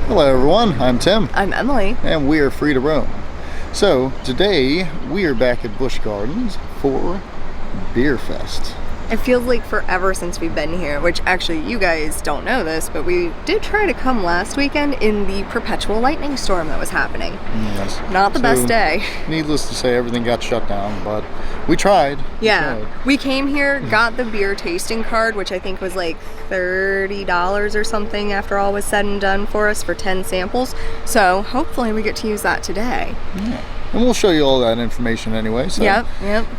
Hello everyone, I'm Tim. I'm Emily. And we are Free to Roam. So today we are back at Busch Gardens for Bier Fest. It feels like forever since we've been here, which actually you guys don't know this, but we did try to come last weekend in the perpetual lightning storm that was happening. Yes. Not the best day. Needless to say, everything got shut down, but we tried. We came here, got the beer tasting card, which I think was like $30 or something after all was said and done for us for 10 samples. So hopefully we get to use that today. Yeah. And we'll show you all that information anyway. So, Yep.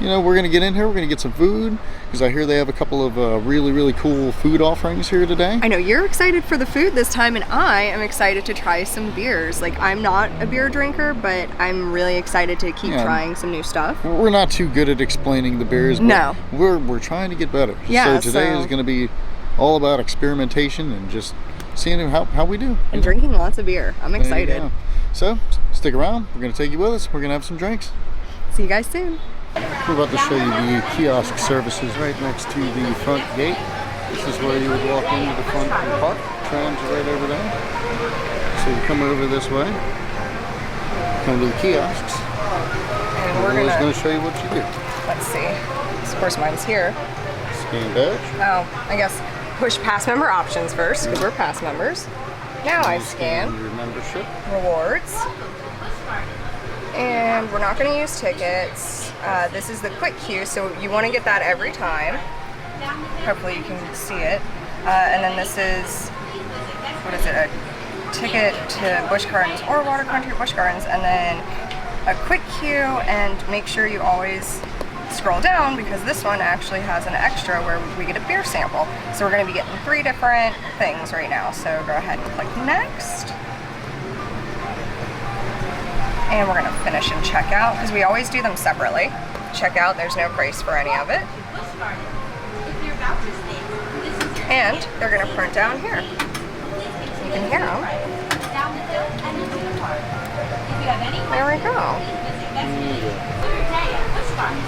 You know, we're going to get in here, we're going to get some food, because I hear they have a couple of really cool food offerings here today. I know you're excited for the food this time, and I am excited to try some beers. Like, I'm not a beer drinker, but I'm really excited to keep trying some new stuff. We're not too good at explaining the beers, but no. we're trying to get better. Yeah, so today is going to be all about experimentation and just seeing how we do. And drinking lots of beer. I'm excited. So, stick around. We're going to take you with us. We're going to have some drinks. See you guys soon. We're about to show you the kiosk services right next to the front gate. This is where you would walk into the front of the park. Trams are right over there. So you come over this way, come to the kiosks, and we're going to show you what you do. Let's see. Of course, mine's here. Scan badge. Oh, I guess push pass member options first, because we're pass members. Now I scan your membership. Rewards. And we're not going to use tickets. This is the quick queue, so you want to get that every time. Hopefully you can see it. And then this is, what is it, a ticket to Busch Gardens or Water Country Busch Gardens, and then a quick queue, and make sure you always scroll down, because this one actually has an extra where we get a beer sample. So we're going to be getting 3 different things right now. So go ahead and click next. And we're going to finish and check out, because we always do them separately. Checkout, there's no price for any of it. And they're going to print down here. You can hear them. There we go.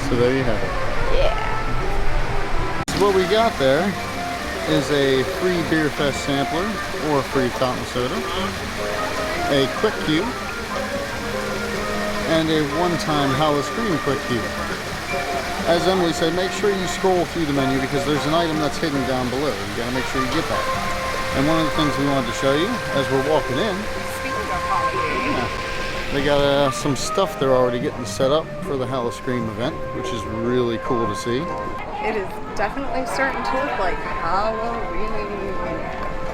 So there you have it. Yeah. So what we got there is a free Bier Fest sampler or free fountain soda, a quick queue, and a one-time Hollis Green quick queue. As Emily said, make sure you scroll through the menu, because there's an item that's hidden down below. You gotta make sure you get that. And one of the things we wanted to show you as we're walking in, they got some stuff they're already getting set up for the Hollis Green event, which is really cool to see. It is definitely starting to look like Halloween.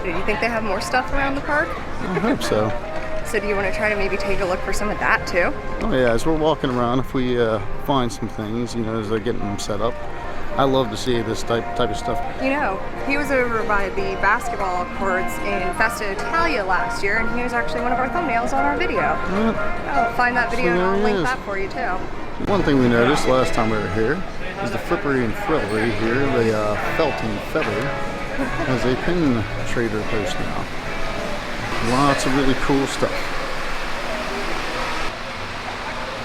Do you think they have more stuff around the park? I hope so. So do you want to try to maybe take a look for some of that too? Oh yeah, as we're walking around, if we find some things, you know, as they're getting them set up. I love to see this type of stuff. You know, he was over by the basketball courts in Festa Italia last year, and he was actually one of our thumbnails on our video. I'll find that video and I'll link that for you too. One thing we noticed last time we were here is the Flippery and Frillery here, the Felt and Feather, has a pin trader post now. Lots of really cool stuff.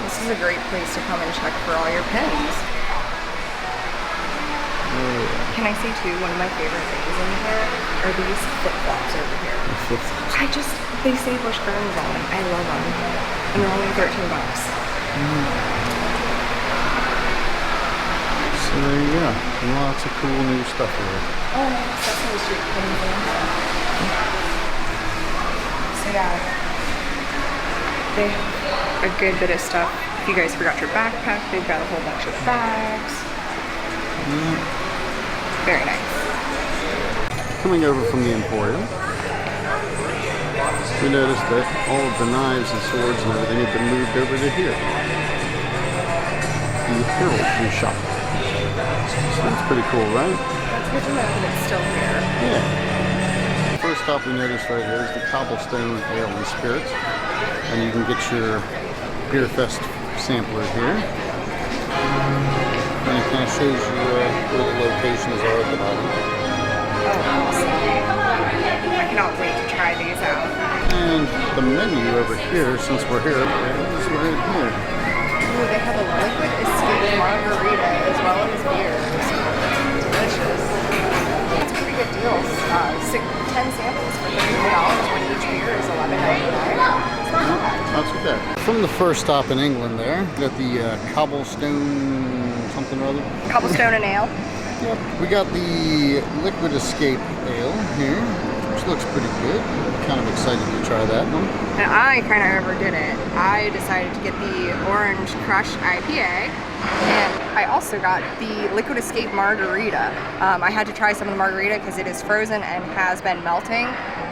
This is a great place to come and check for all your pins. Can I say too, one of my favorite things in here are these flip-flops over here. They say Busch Gardens on them. I love them. And they're only $13. So there you go. Lots of cool new stuff here. Oh, Sesame Street pins. So yeah, they have a good bit of stuff. If you guys forgot your backpack, they've got a whole bunch of bags. Very nice. Coming over from the Emporium, we noticed that all of the knives and swords and everything have been moved over to here. The heraldry shop. So that's pretty cool, right? That's good to know that it's still here. Yeah. First stop we noticed right here is the Cobblestone Ale and Spirits. And you can get your Bier Fest sampler here. And it kind of shows you where the locations are at the bottom. Oh, awesome. I cannot wait to try these out. And the menu over here, since we're here, is right here. Ooh, they have a liquid escape margarita as well as beers. Delicious. That's a pretty good deal. 10 samples for $30 when each beer is $11. like that. From the first stop in England there, got the cobblestone something or other. Cobblestone and ale. Yep. We got the Liquid Escape Ale here, which looks pretty good. I'm kind of excited to try that one. And I kind of overdid it. I decided to get the Orange Crush IPA, and I also got the Liquid Escape Margarita. I had to try some of the margarita because it is frozen and has been melting.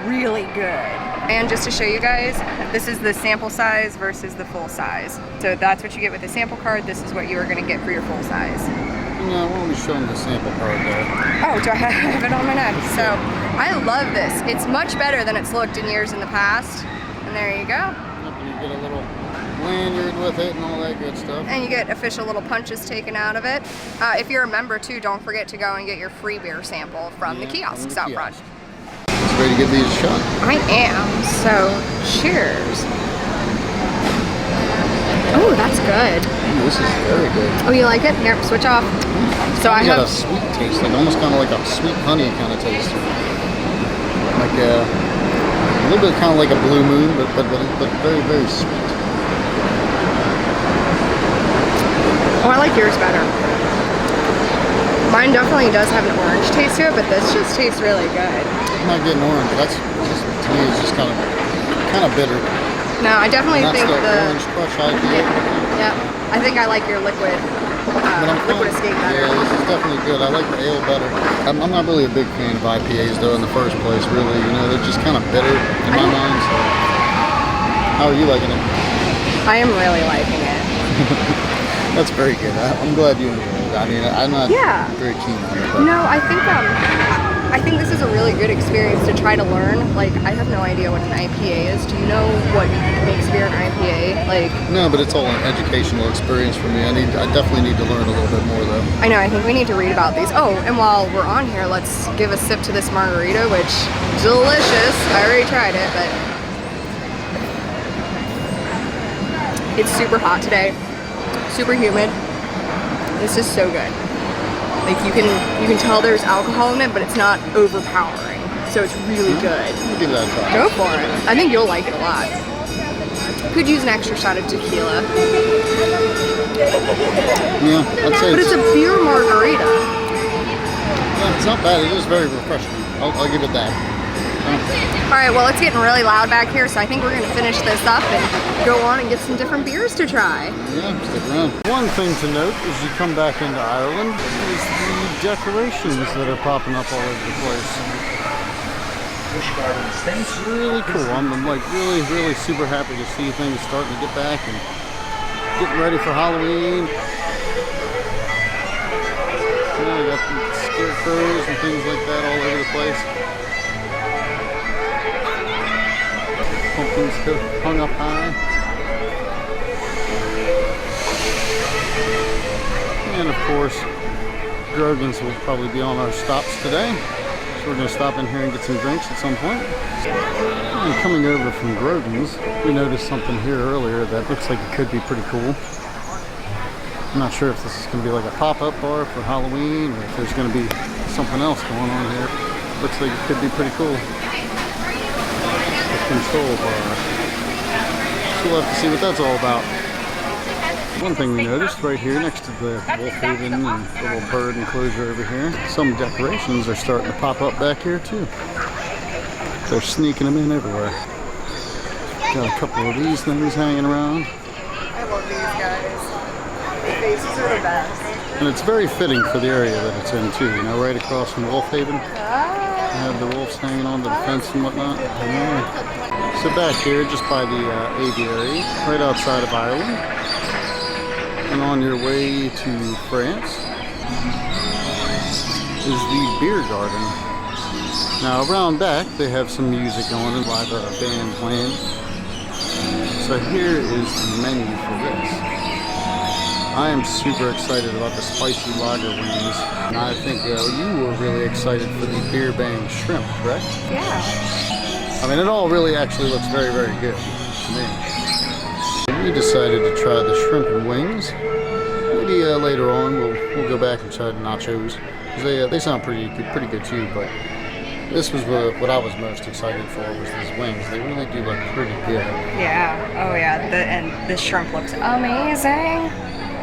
Really good. And just to show you guys, this is the sample size versus the full size. So that's what you get with the sample card. This is what you are going to get for your full size. No, why don't we show them the sample card there? Oh, do I have it on my neck? So I love this. It's much better than it's looked in years in the past. And there you go. Yep, and you get a little lanyard with it and all that good stuff. And you get official little punches taken out of it. If you're a member too, don't forget to go and get your free beer sample from the kiosks out front. Ready to give these a shot? I am, so cheers. Oh, that's good. Ooh, this is very good. Oh, you like it? Here, switch off. So I got have a sweet taste, like almost kind of like a sweet honey kind of taste. Like a little bit kind of like a Blue Moon, but very, very sweet. Oh, I like yours better. Mine definitely does have an orange taste to it, but this just tastes really good. I'm not getting orange. That's just, to me, it's just kind of bitter. No, I definitely think the the Orange Crush IPA. Yeah, I think I like your liquid escape better. Yeah, this is definitely good. I like the ale better. I'm not really a big fan of IPAs though in the first place. Really, you know, they're just kind of bitter in my mind. So. How are you liking it? I am really liking it. That's very good. I'm glad you enjoyed it. I mean, I'm not very keen on it. But. No, I think this is a really good experience to try to learn. Like, I have no idea what an IPA is. Do you know what makes beer an IPA? Like, no, but it's all an educational experience for me. I definitely need to learn a little bit more though. I know. I think we need to read about these. Oh, and while we're on here, let's give a sip to this margarita, which delicious. I already tried it, but it's super hot today. Super humid. This is so good. Like you can tell there's alcohol in it, but it's not overpowering. So it's really good. Give that a try. Go for it. I think you'll like it a lot. Could use an extra shot of tequila. Yeah, I'd say. But it's a beer margarita. Yeah, it's not bad. It is very refreshing. I'll give it that. All right, well, it's getting really loud back here, so I think we're going to finish this up and go on and get some different beers to try. Yeah, stick around. One thing to note as you come back into Ireland is the decorations that are popping up all over the place. It's really cool. I'm like really super happy to see things starting to get back and getting ready for Halloween. You know, you got scarecrows and things like that all over the place. Pumpkins hung up high. And of course, Grogan's will probably be on our stops today. So we're going to stop in here and get some drinks at some point. And coming over from Grogan's, we noticed something here earlier that looks like it could be pretty cool. I'm not sure if this is going to be like a pop-up bar for Halloween or if there's going to be something else going on here. Looks like it could be pretty cool. Control bar. So we'll have to see what that's all about. One thing we noticed right here next to the wolf haven and the little bird enclosure over here, some decorations are starting to pop up back here too. They're sneaking them in everywhere. Got a couple of these things hanging around. I love these guys. The faces are the best. And it's very fitting for the area that it's in too, you know, right across from Wolf Haven. Have the wolves hanging on the fence and whatnot. Yeah. So back here, just by the aviary, right outside of Ireland, and on your way to France, is the beer garden. Now around back, they have some music going and live band playing. So here is the menu for this. I am super excited about the spicy lager wings. And I think you were really excited for the beer bang shrimp, correct? Yeah. I mean, it all really actually looks very, very good to me. We decided to try the shrimp and wings. Maybe later on we'll go back and try the nachos. Because they sound pretty good too, but This was what I was most excited for, was these wings. They really do look pretty good. Yeah. Oh yeah. And the shrimp looks amazing.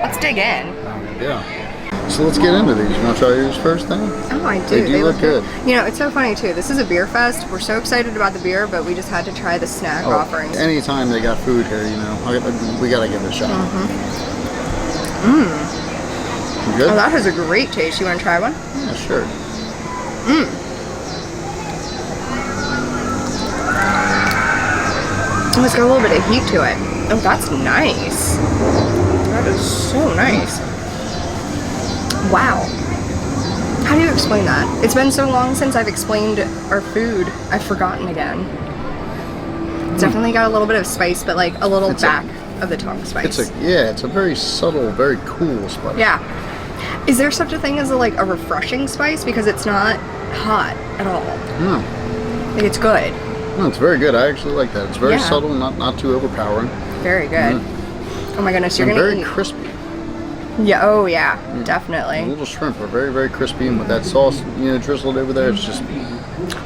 Let's dig in. Yeah. So let's get into these. You want to try yours first then? Oh, I do. They look good. You know, it's so funny too. This is a beer fest. We're so excited about the beer, but we just had to try the snack offerings. Anytime they got food here, you know, we got to give it a shot. Good? Oh, that has a great taste. You want to try one? Yeah, sure. Oh, it's got a little bit of heat to it. Oh, that's nice. That is so nice. Wow. How do you explain that? It's been so long since I've explained our food, I've forgotten again. It's definitely got a little bit of spice, but like a little back of the tongue spice. It's a very subtle, very cool spice. Yeah. Is there such a thing as a refreshing spice? Because it's not hot at all. No. Like, it's good. No, it's very good. I actually like that. It's very subtle, not too overpowering. Very good. Oh my goodness, you're gonna eat. Very crispy. Yeah, oh yeah, definitely. The little shrimp are very, very crispy, and with that sauce, you know, drizzled over there, it's just...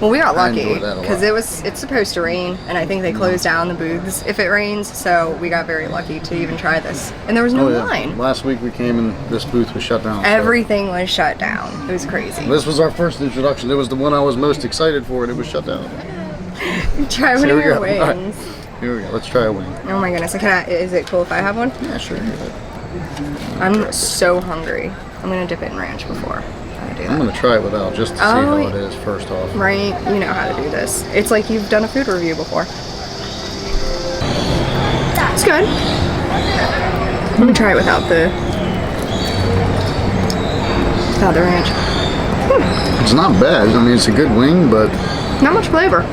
Well, we got lucky, because it's supposed to rain, and I think they close down the booths if it rains, so we got very lucky to even try this. And there was no line. Last week we came and this booth was shut down. Everything was shut down. It was crazy. This was our first introduction. It was the one I was most excited for, and it was shut down. Try one of your wings. Right. Here we go. Let's try a wing. Oh my goodness. Is it cool if I have one? Yeah, sure. I'm so hungry. I'm going to dip it in ranch before I do that. I'm going to try it without, just to see how it is first off. Right. You know how to do this. It's like you've done a food review before. It's good. Let me try it without the ranch. It's not bad. I mean, it's a good wing, but... Not much flavor.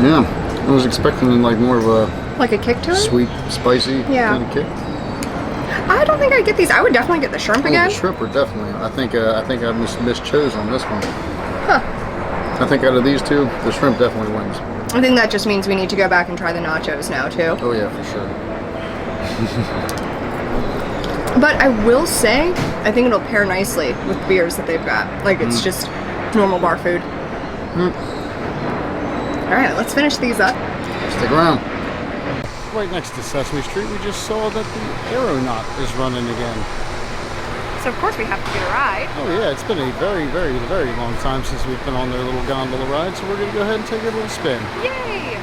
Yeah. I was expecting like more of a... Like a kick to it? Sweet, spicy kind of kick. I don't think I'd get these. I would definitely get the shrimp again. The shrimp are definitely. I think I mischose on this one. Huh. I think out of these two, the shrimp definitely wins. I think that just means we need to go back and try the nachos now too. Oh yeah, for sure. But I will say, I think it'll pair nicely with the beers that they've got. Like, it's just normal bar food. All right, let's finish these up. Stick around. Right next to Sesame Street, we just saw that the aeronaut is running again. So of course we have to get a ride. Oh yeah, it's been a very, very, very long time since we've been on their little gondola ride, so we're going to go ahead and take a little spin. Yay!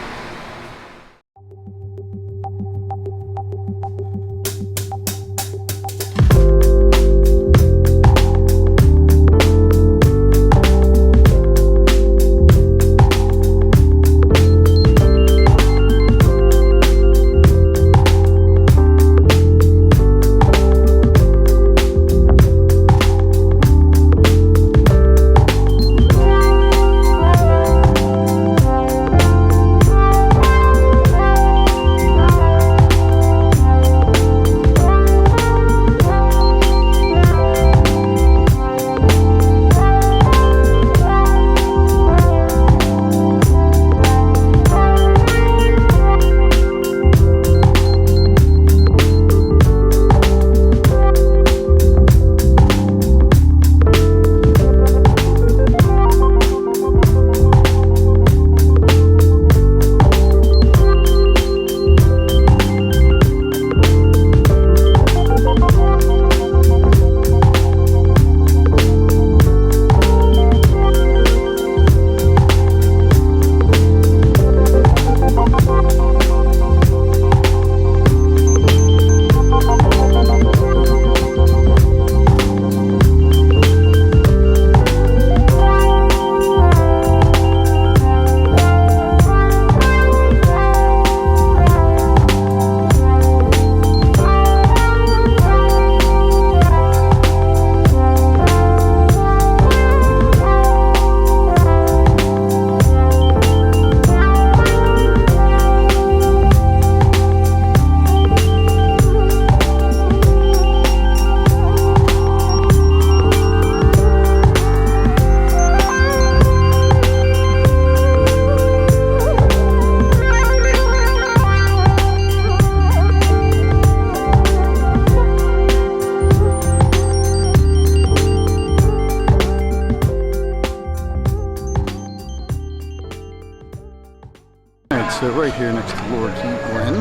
Lorkeet Glen.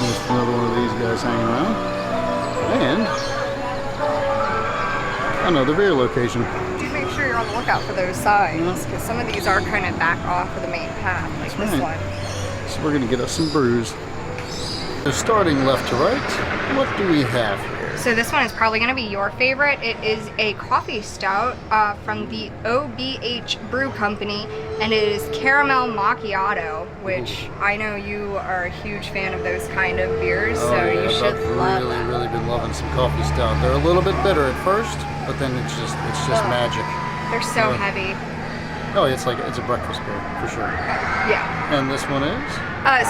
Just another one of these guys hanging around. And another beer location. Do make sure you're on the lookout for those signs, because some of these are kind of back off of the main path, like That's this right. one. So we're gonna get us some brews. So starting left to right, what do we have here? So this one is probably going to be your favorite. It is a coffee stout from the OBH Brew Company, and it is caramel macchiato, which I know you are a huge fan of those kind of beers, so yeah, you should love them. I've really been loving some coffee stout. They're a little bit bitter at first, but then it's just magic. They're so heavy. Oh, it's a breakfast beer for sure. Yeah. And this one is?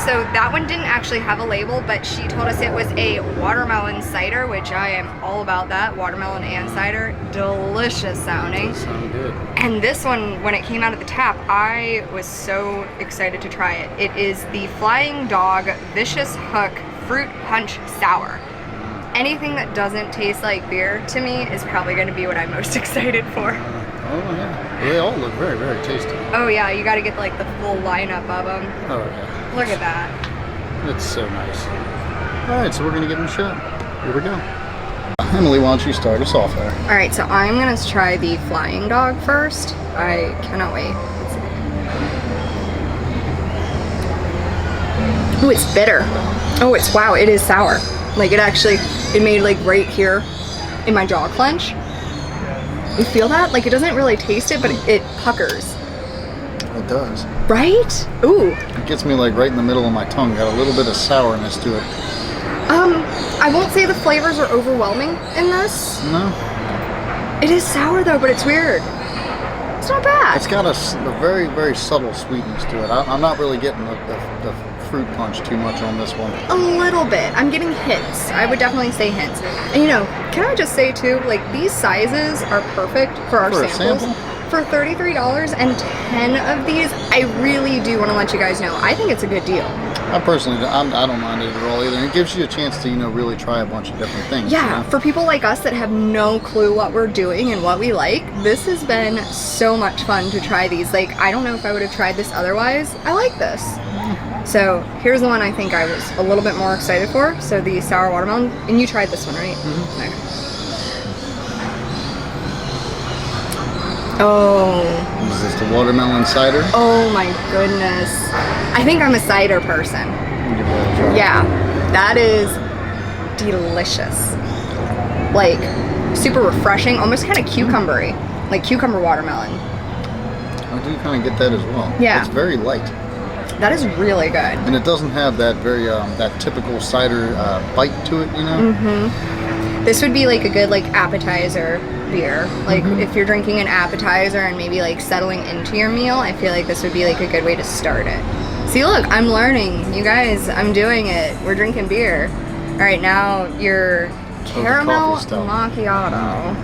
So that one didn't actually have a label, but she told us it was a watermelon cider, which I am all about that. Watermelon and cider, delicious sounding. Does sound good. And this one, when it came out of the tap, I was so excited to try it. It is the Flying Dog Vicious Hook Fruit Punch Sour. Anything that doesn't taste like beer to me is probably going to be what I'm most excited for. Oh yeah, they all look very, very tasty. Oh yeah, you got to get like the full lineup of them. Oh yeah. Look at that. It's so nice. All right, so we're gonna give them a shot. Here we go. Emily, why don't you start us off there? All right, so I'm going to try the Flying Dog first. I cannot wait. Oh, it's bitter. Oh, wow, it is sour. Like it made like right here in my jaw clench. You feel that? Like it doesn't really taste it, but it puckers. It does. Right? Ooh. It gets me like right in the middle of my tongue. Got a little bit of sourness to it. I won't say the flavors are overwhelming in this. No. It is sour though, but it's weird. It's not bad. It's got a very, very subtle sweetness to it. I'm not really getting the fruit punch too much on this one. A little bit. I'm getting hints. I would definitely say hints. And you know, can I just say too, like these sizes are perfect for our samples. For $33 and 10 of these, I really do want to let you guys know. I think it's a good deal. I personally, I don't mind it at all either. It gives you a chance to, really try a bunch of different things. Yeah, for people like us that have no clue what we're doing and what we like, this has been so much fun to try these. Like, I don't know if I would have tried this otherwise. I like this. So here's the one I think I was a little bit more excited for. So the sour watermelon, and you tried this one, right? Mm-hmm. Okay. Oh. Is this the watermelon cider? Oh my goodness. I think I'm a cider person. Give that a try. Yeah, that is delicious. Like, super refreshing, almost kind of cucumbery. Like cucumber watermelon. I do kind of get that as well. Yeah. It's very light. That is really good. And it doesn't have that very, that typical cider bite to it, Mm-hmm. This would be like a good like appetizer beer. Like if you're drinking an appetizer and maybe like settling into your meal, I feel like this would be like a good way to start it. See, look, I'm learning. You guys, I'm doing it. We're drinking beer. All right, now your caramel macchiato.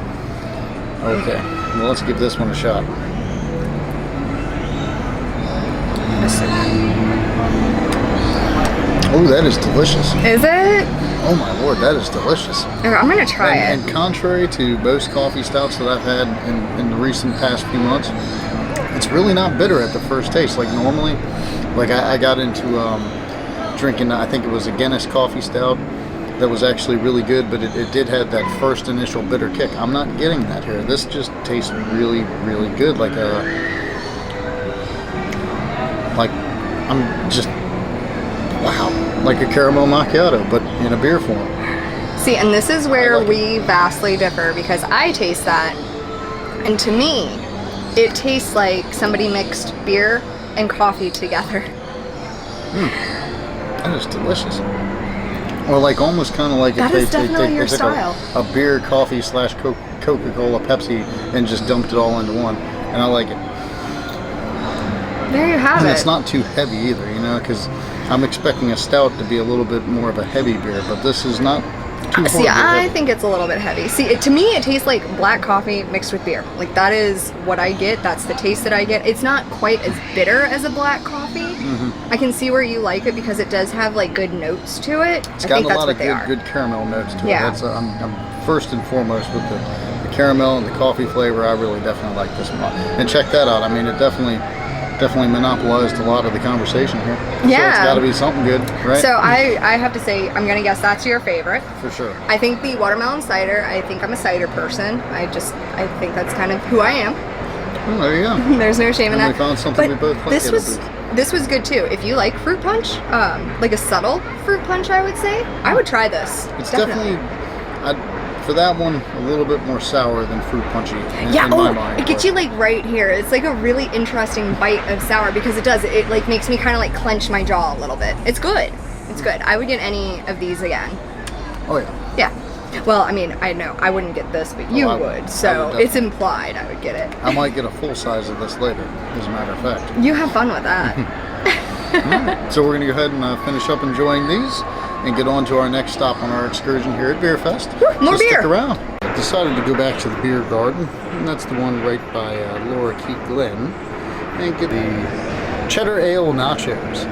Okay, well let's give this one a shot. Oh, that is delicious. Is it? Oh my lord, that is delicious. Okay, I'm gonna try it. And contrary to most coffee stouts that I've had in the recent past few months, it's really not bitter at the first taste. Like normally, like I got into drinking, I think it was a Guinness coffee stout that was actually really good, but it did have that first initial bitter kick. I'm not getting that here. This just tastes really, really good. Like I'm just, wow, like a caramel macchiato, but in a beer form. See, and this is where we vastly differ, because I taste that, and to me, it tastes like somebody mixed beer and coffee together. That is delicious. Or like almost kind of like that is definitely your style. A beer, coffee / Coca-Cola, Pepsi, and just dumped it all into one, and I like it. There you have it. And it's not too heavy either, because I'm expecting a stout to be a little bit more of a heavy beer, but this is not too hard. See, I think it's a little bit heavy. See, to me, it tastes like black coffee mixed with beer. Like, that is what I get. That's the taste that I get. It's not quite as bitter as a black coffee. I can see where you like it because it does have, like, good notes to it. It's got a lot of good caramel notes to it. That's, I'm first and foremost with the caramel and the coffee flavor. I really definitely like this one. And check that out. I mean, it definitely definitely monopolized a lot of the conversation here. Yeah. So it's got to be something good, right? So I have to say, I'm gonna guess that's your favorite. For sure. I think the watermelon cider, I think I'm a cider person. I think that's kind of who I am. Oh, there you go. There's no shame in And that. we found something But we both like. this was good too. If you like fruit punch, like a subtle fruit punch, I would say, I would try this. It's definitely for that one, a little bit more sour than fruit punchy in my mind. It gets you like right here. It's like a really interesting bite of sour because it like makes me kind of like clench my jaw a little bit. It's good. It's good. I would get any of these again. Oh yeah. Yeah. Well, I mean, I know I wouldn't get this, but you would. So it's implied I would get it. I might get a full size of this later, as a matter of fact. You have fun with that. Right. So we're gonna go ahead and finish up enjoying these and get on to our next stop on our excursion here at Bier Fest. More beer. Stick around. I decided to go back to the beer garden, and that's the one right by Laura Keat Glen, and get the cheddar ale nachos.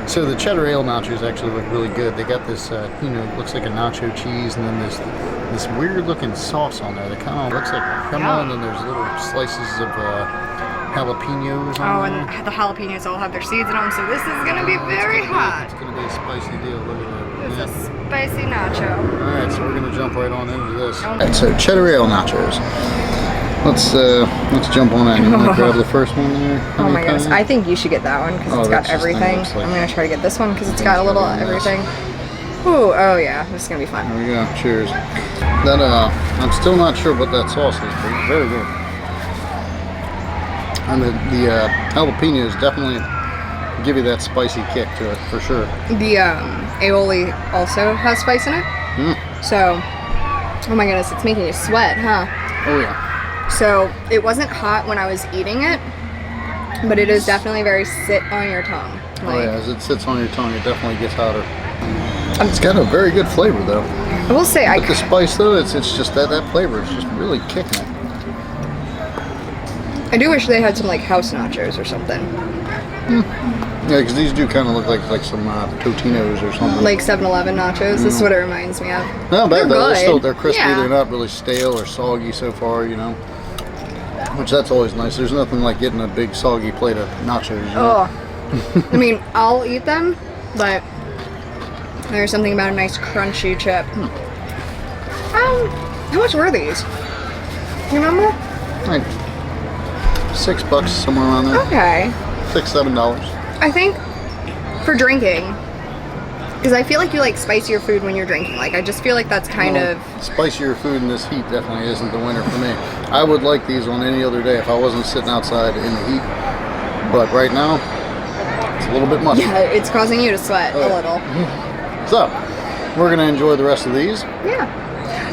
So the cheddar ale nachos actually look really good. They got this, looks like a nacho cheese, and then this weird looking sauce on there that kind of looks like crema, and then there's little slices of jalapenos on there. And the jalapenos all have their seeds in them, so this is gonna be very hot. It's gonna be a spicy deal. Look at that. It's a spicy nacho. Alright, so we're gonna jump right on into this. Alright, so cheddar ale nachos. Let's jump on in. You wanna grab the first one there? Oh my goodness, I think you should get that one because it's got that's just everything. nice, like- I'm gonna try to get this one because it's got a little everything. Ooh, oh yeah, this is gonna be fun. There we go. Cheers. That I'm still not sure what that sauce is, but it's very good. And the jalapenos definitely give you that spicy kick to it for sure. The aioli also has spice in it. So, oh my goodness, it's making you sweat, huh? Oh yeah. So it wasn't hot when I was eating it, but it is definitely very sit on your tongue. Oh yeah, as it sits on your tongue, it definitely gets hotter. It's got a very good flavor though. I will say, With the spice though, it's just that flavor is just really kicking it. I do wish they had some like house nachos or something. Yeah, because these do kind of look like some Totinos or something. Like 7-Eleven nachos. This is what it reminds me of. No, They're bad though. good. They're crispy. Yeah. They're not really stale or soggy so far, Which that's always nice. There's nothing like getting a big soggy plate of nachos. Oh, I mean, I'll eat them, but there's something about a nice crunchy chip. How much were these? You remember? Like $6, somewhere around there. Okay. $6-7. I think for drinking, because I feel like you like spicier food when you're drinking. Like, I just feel like that's kind of... Spicier food in this heat definitely isn't the winner for me. I would like these on any other day if I wasn't sitting outside in the heat. But right now, it's a little bit much. Yeah, it's causing you to sweat a little. So, we're going to enjoy the rest of these Yeah.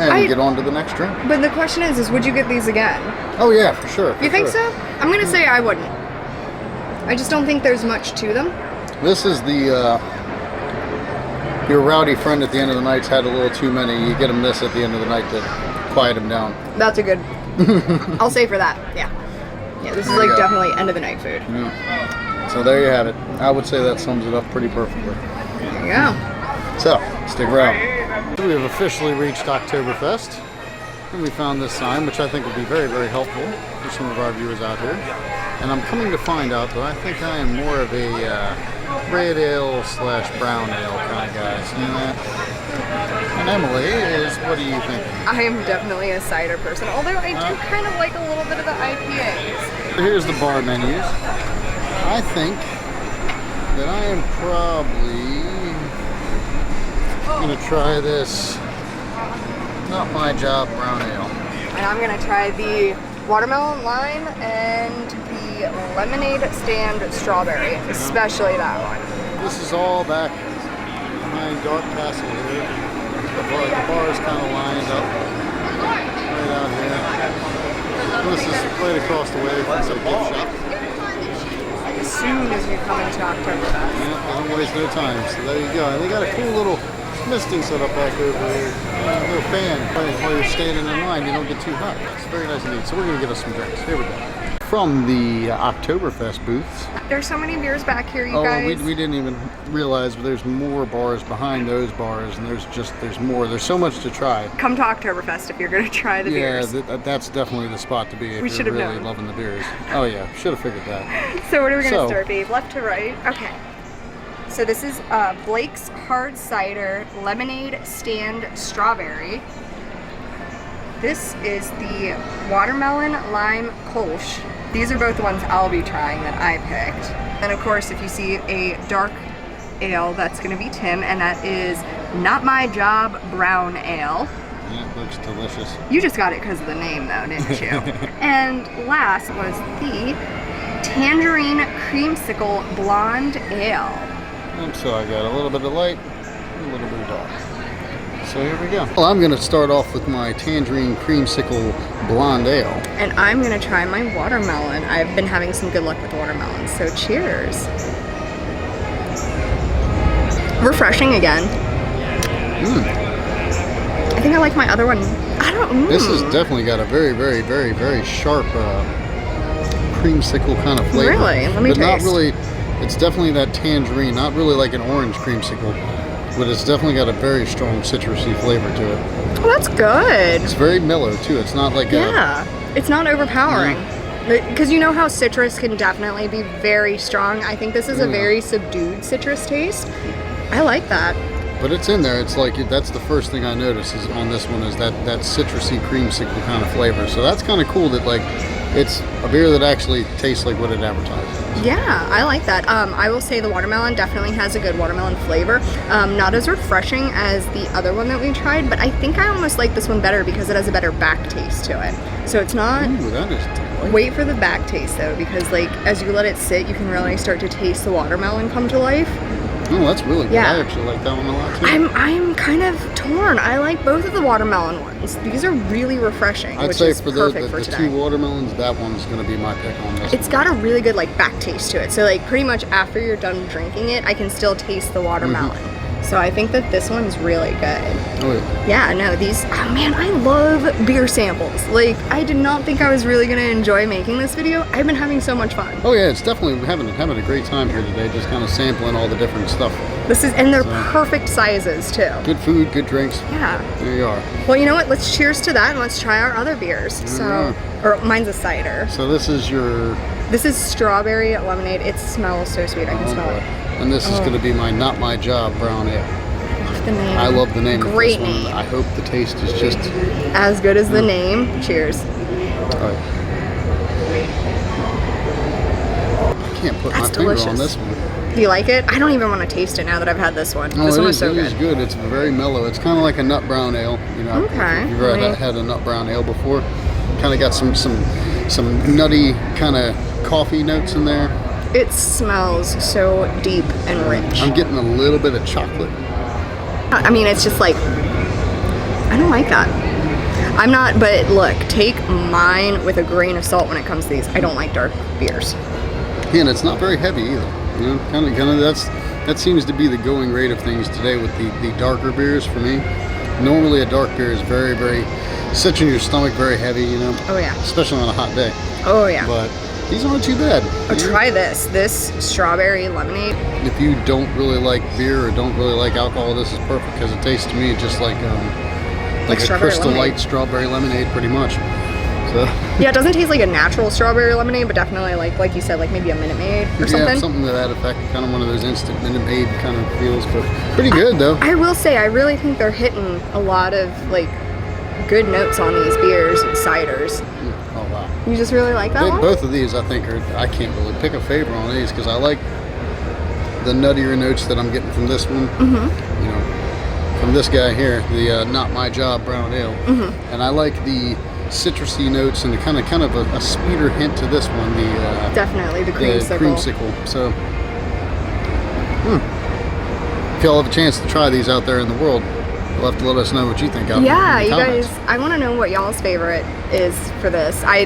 and get on to the next drink. But the question is would you get these again? Oh yeah, for sure. You think so? I'm going to say I wouldn't. I just don't think there's much to them. This is the... your rowdy friend at the end of the night's had a little too many. You get him this at the end of the night to quiet him down. That's a good... I'll say for that, yeah. Yeah, this is There you like go. definitely end of the night food. Yeah. So there you have it. I would say that sums it up pretty perfectly. There you go. So, stick around. We have officially reached Oktoberfest. And we found this sign, which I think will be very, very helpful for some of our viewers out here. And I'm coming to find out that I think I am more of a red ale / brown ale kind of guy. See that? And Emily is, what do you think? I am definitely a cider person, although I do kind of like a little bit of the IPAs. Here's the bar menus. I think that I am probably going to try this Not My Job brown ale. And I'm gonna try the watermelon lime and the lemonade stand strawberry, especially that one. This is all back behind Dark Castle here. The bar is kind of lined up right out here. This is right across the way from the gift shop. As soon as we come into Oktoberfest. Yeah, don't waste no time. So there you go. And they got a cool little misting set up back over here. A little fan while you're standing in line. You don't get too hot. It's very nice and neat. So we're going to get us some drinks. Here we go. from the Oktoberfest booths. There's so many beers back here, you guys. guys. We didn't even realize there's more bars behind those bars, and there's more. There's so much to try. Come to Oktoberfest if you're gonna try the beers. Yeah, that's definitely the spot to be if We you're should have really known. loving the beers. Oh yeah, should have figured that. So what are we gonna start, babe? Left to right? Okay. So this is Blake's Hard Cider Lemonade Stand Strawberry. This is the Watermelon Lime Kolsch. These are both the ones I'll be trying that I picked. And of course, if you see a dark ale, that's gonna be Tim, and that is Not My Job Brown Ale. Yeah, it looks delicious. You just got it because of the name though, didn't you? And last was the Tangerine Creamsicle Blonde Ale. So I got a little bit of light, and a little bit of dark. So here we go. Well, I'm going to start off with my Tangerine Creamsicle Blonde Ale. And I'm going to try my watermelon. I've been having some good luck with watermelon, so cheers. Refreshing again. I think I like my other one. I don't. This has definitely got a very, very, very, very sharp creamsicle kind of flavor. Really? Let me but taste. Not really. It's definitely that tangerine, not really like an orange creamsicle, but it's definitely got a very strong citrusy flavor to it. Oh, that's good. It's very mellow too. It's not like it's not overpowering. Because you know how citrus can definitely be very strong. I think this is a very subdued citrus taste. I like that. But it's in there. It's like that's the first thing I notice is on this one is that citrusy creamsicle kind of flavor. So that's kind of cool that like it's a beer that actually tastes like what it advertises. Yeah, I like that. I will say the watermelon definitely has a good watermelon flavor. Not as refreshing as the other one that we tried, but I think I almost like this one better because it has a better back taste to it. So it's not. Ooh, that is delightful. Wait for the back taste though, because like as you let it sit, you can really start to taste the watermelon come to life. Oh, that's really good. Yeah. I actually like that one a lot too. I'm kind of torn. I like both of the watermelon ones. These are really refreshing, I'd which say is for perfect for the today. two watermelons, that one's going to be my pick on this. It's got a really good like back taste to it. So like pretty much after you're done drinking it, I can still taste the watermelon. So I think that this one's really good. Oh yeah. Yeah, no, these, oh man, I love beer samples. Like, I did not think I was really gonna enjoy making this video. I've been having so much fun. Oh yeah, it's definitely having a great time here today, just kind of sampling all the different stuff. This is, and they're perfect sizes too. Good food, good drinks. Yeah. There you are. Well, you know what? Let's cheers to that and let's try our other beers. So, or mine's a cider. So this is your... This is strawberry lemonade. It smells so sweet. I can smell it. And this is going to be my Not My Job Brown Ale. Love the name. I love the name. Great of this name. one. I hope the taste is just... as good as the name. Cheers. I can't put my That's finger delicious. on this one. Do you like it? I don't even want to taste it now that I've had this one. Oh, This one it was so is good. good. It's very mellow. It's kind of like a nut brown ale. You know, Okay. if you've ever had a nut brown ale before, kind of got some nutty kind of coffee notes in there. It smells so deep and rich. I'm getting a little bit of chocolate. I mean, it's just like, I don't like that. I'm not, but look, take mine with a grain of salt when it comes to these. I don't like dark beers. Yeah, and it's not very heavy either. You know, kind of that seems to be the going rate of things today with the darker beers for me. Normally a dark beer is very, very, sits in your stomach, very heavy, you know. Oh yeah. Especially on a hot day. Oh yeah. But these aren't too bad. Oh, try this. This strawberry lemonade. If you don't really like beer or don't really like alcohol, this is perfect because it tastes to me just like a Crystal lemonade. Light strawberry lemonade, pretty much. So Yeah, it doesn't taste like a natural strawberry lemonade, but definitely like you said, like maybe a Minute Maid or something. Yeah, something to that effect. Kind of one of those instant Minute Maid kind of feels, but pretty good though. I will say, I really think they're hitting a lot of like good notes on these beers and ciders. Oh wow. You just really like that one? Both of these, I think, I can't really pick a favorite on these because I like the nuttier notes that I'm getting from this one. Mm-hmm. You know, from this guy here, the Not My Job Brown Ale, and I like the citrusy notes and the kind of a sweeter hint to this one. The definitely the creamsicle. creamsicle. So, if y'all have a chance to try these out there in the world, you'll have to let us know what you think out in Yeah, the you comments. guys, I want to know what y'all's favorite is for this. I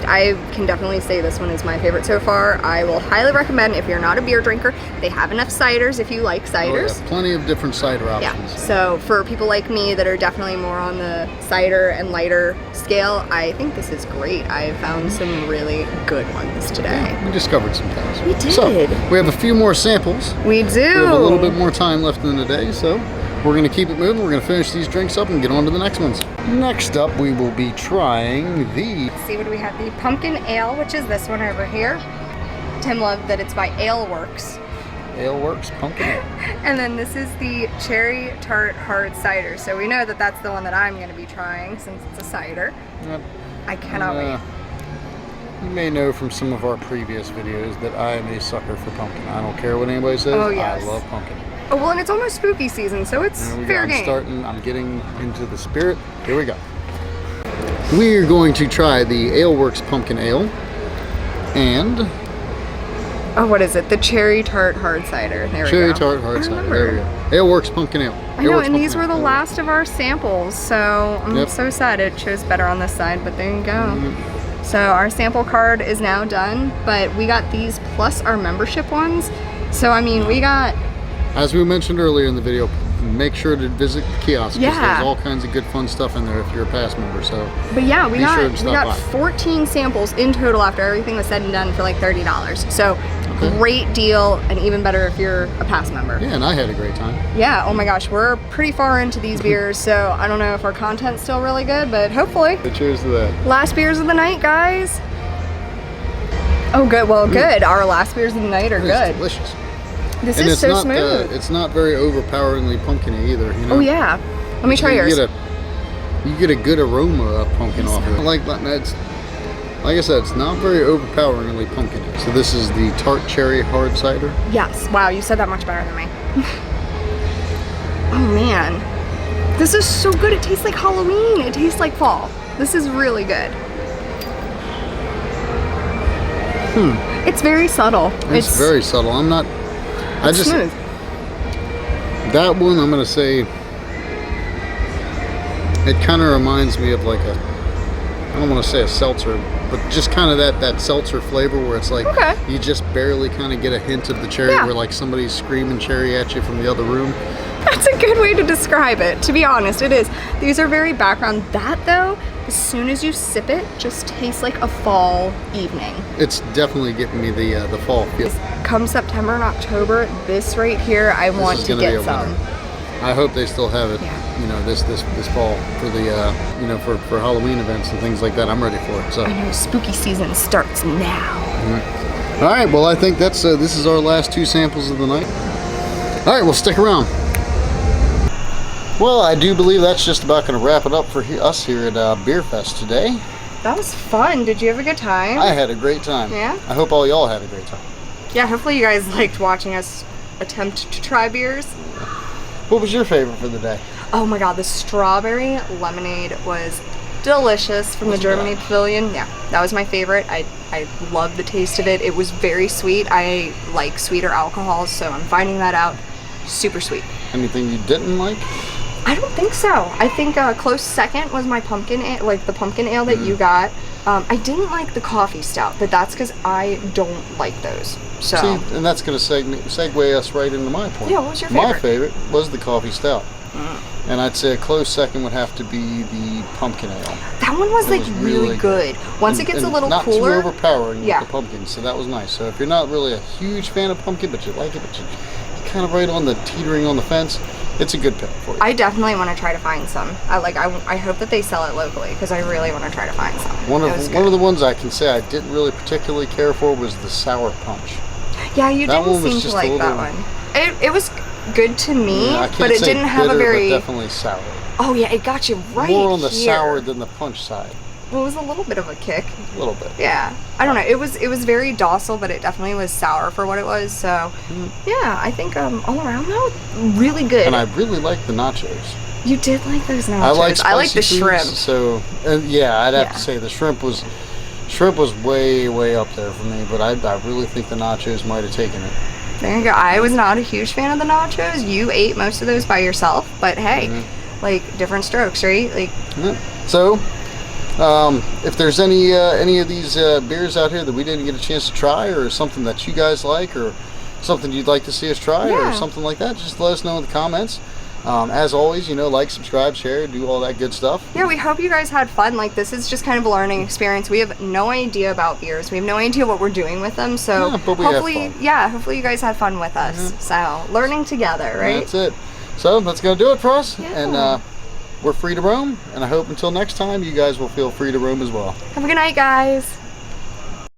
can definitely say this one is my favorite so far. I will highly recommend if you're not a beer drinker. They have enough ciders if you like ciders. Oh, yeah. Plenty of different cider options. Yeah. So for people like me that are definitely more on the cider and lighter scale, I think this is great. I found some really good ones today. Yeah, we discovered some things. We did. So we have a few more samples. We do. We have a little bit more time left in the day, so we're going to keep it moving. We're going to finish these drinks up and get on to the next ones. Next up, we will be trying the... Let's see, what do we have? The pumpkin ale, which is this one over here. Tim loved that it's by Aleworks. Aleworks Pumpkin Ale. And then this is the cherry tart hard cider. So we know that that's the one that I'm going to be trying since it's a cider. Yep. I cannot wait. You may know from some of our previous videos that I am a sucker for pumpkin. I don't care what anybody says. Oh, yes. I love pumpkin. Oh, well, and it's almost spooky season, so it's fair game. I'm getting into the spirit. Here we go. We're going to try the Aleworks Pumpkin Ale and... Oh, what is it? The cherry tart hard cider. There we go. Cherry tart hard cider. There we go. Aleworks Pumpkin Ale. I know, and these were the last of our samples, so I'm so sad it shows better on this side, but there you go. So our sample card is now done, but we got these plus our membership ones. So, I mean, we got... As we mentioned earlier in the video, make sure to visit the kiosk because Yeah. there's all kinds of good fun stuff in there if you're a pass member. So, but yeah, we got by. 14 samples in total after everything was said and done for like $30. So great deal, and even better if you're a pass member. Yeah, and I had a great time. Yeah, oh my gosh, we're pretty far into these beers, so I don't know if our content's still really good, but hopefully. But cheers to that. Last beers of the night, guys. Oh, good. Well, good. Our last beers of the night are It's good. delicious. This And is it's so not, smooth. it's not very overpoweringly pumpkin-y either. You know? Oh yeah. Let me try yours. You get a good aroma of pumpkin off of it. Like I said, it's not very overpoweringly pumpkin-y. So this is the tart cherry hard cider. Yes. Wow, you said that much better than me. Oh man. This is so good. It tastes like Halloween. It tastes like fall. This is really good. It's very subtle. It's very subtle. It's smooth. That one, I'm gonna say, it kind of reminds me of like I don't want to say a seltzer, but just kind of that seltzer flavor where it's like you just barely kind of get a hint of the cherry, where like somebody's screaming cherry at you from the other room. That's a good way to describe it. To be honest, it is. These are very background. That though, as soon as you sip it, just tastes like a fall evening. It's definitely getting me the fall feel. Come September and October, this right here, I want to get some. I hope they still have it. Yeah. You know, this fall for the for Halloween events and things like that. I'm ready for it. So I know spooky season starts now. All right. Well, I think that's this is our last two samples of the night. All right. Well, stick around. Well, I do believe that's just about going to wrap it up for us here at Bier Fest today. That was fun. Did you have a good time? I had a great time. Yeah? I hope all y'all had a great time. Yeah, hopefully you guys liked watching us attempt to try beers. What was your favorite for the day? Oh my god, the strawberry lemonade was delicious from the Germany Pavilion. Yeah, that was my favorite. I loved the taste of it. It was very sweet. I like sweeter alcohols, so I'm finding that out. Super sweet. Anything you didn't like? I don't think so. I think a close second was my pumpkin ale, like the pumpkin ale that you got. I didn't like the coffee stout, but that's because I don't like those. So. See, and that's going to segue us right into my point. Yeah, what was your favorite? My favorite was the coffee stout. And I'd say a close second would have to be the pumpkin ale. That one was like really good. Once it gets a little cooler. Not too overpowering with the pumpkin, so that was nice. So if you're not really a huge fan of pumpkin, but you like it, but you're kind of right on the teetering on the fence, it's a good pick for you. I definitely want to try to find some. I hope that they sell it locally because I really want to try to find some. One of the ones I can say I didn't really particularly care for was the sour punch. Yeah, you didn't seem to like that one. It was good to me, but it didn't have a very. But definitely sour. Oh yeah, it got you right More on the here. sour than the punch side. Well, it was a little bit of a kick. A little bit. Yeah, I don't know. It was very docile, but it definitely was sour for what it was. So, yeah, I think all around though, really good. And I really like the nachos. You did like those nachos. I like the shrimp. So yeah, I'd have to say the shrimp was way up there for me. But I really think the nachos might have taken it. There you go. I was not a huge fan of the nachos. You ate most of those by yourself, but hey, like different strokes, right? Like. So, If there's any of these beers out here that we didn't get a chance to try, or something that you guys like, or something you'd like to see us try, or something like that, just let us know in the comments. As always, you know, like, subscribe, share, do all that good stuff. Yeah, we hope you guys had fun. Like, this is just kind of a learning experience. We have no idea about beers. We have no idea what we're doing with them. So but we hopefully, have fun. hopefully you guys had fun with us. So learning together, right? That's it. So that's gonna do it for us. Yeah. And we're free to roam. And I hope until next time, you guys will feel free to roam as well. Have a good night, guys.